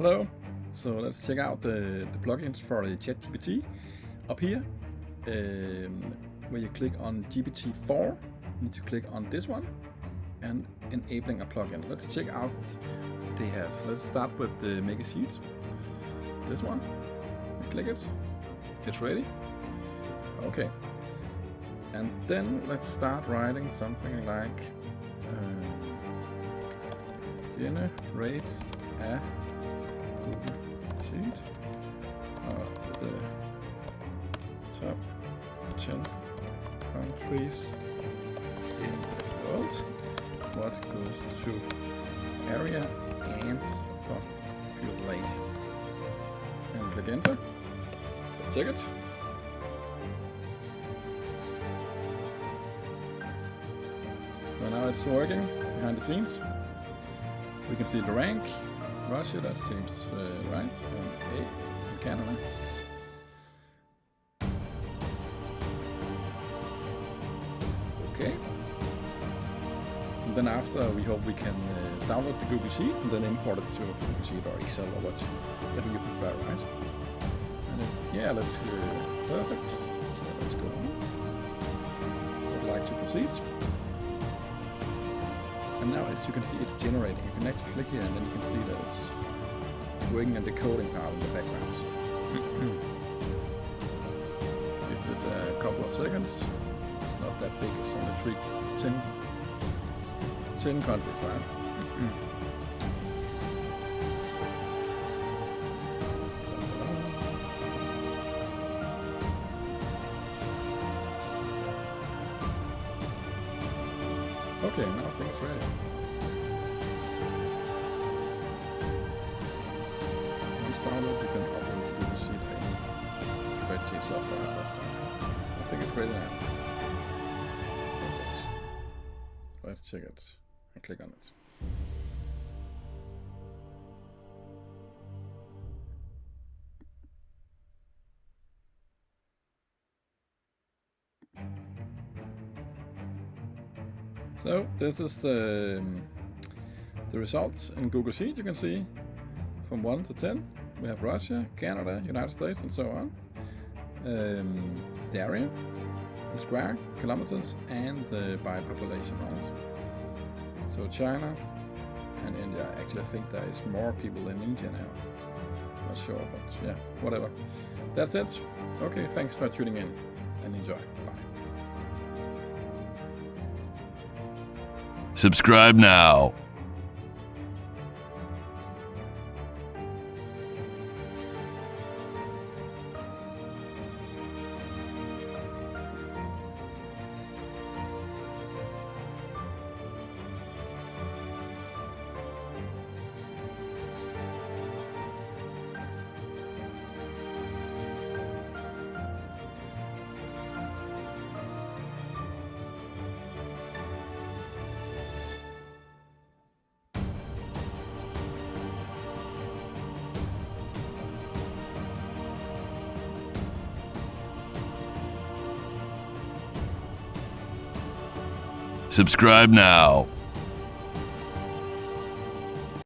Hello. So let's check out the plugins for ChatGPT. Up here, where you click on GPT-4, you need to click on this one and enabling a plugin. Let's check out what they have. Let's start with the Make a Sheet. This one. Click it. It's ready. Okay. And then let's start writing something like generate a Google Sheet of the top 10 countries in the world. What goes to area and population. And click enter. Let's check it. So now it's working behind the scenes. We can see the rank. Russia, that seems right. And A, Canada. Okay. And then after, we hope we can download the Google Sheet and then import it to Google Sheet or Excel or whatever you prefer, right? And yeah, let's perfect. So let's go on. Would like to proceed. And now, as you can see, it's generating. You can actually click here and then you can see that it's doing a decoding part in the background. Give it a couple of seconds. It's not that big, it's only 10 countries, right? Okay, now I think it's ready. Once downloaded, you can upload the Google Sheet and spreadsheet software and stuff. I think it's ready now. Perfect. Let's check it and click on it. So this is the results in Google Sheet. You can see from 1 to 10. We have Russia, Canada, United States, and so on. The area, in square kilometers, and by population, right? So China and India. Actually, I think there is more people in India now. Not sure, but yeah, whatever. That's it. Okay, thanks for tuning in and enjoy. Bye. Subscribe now. Subscribe now.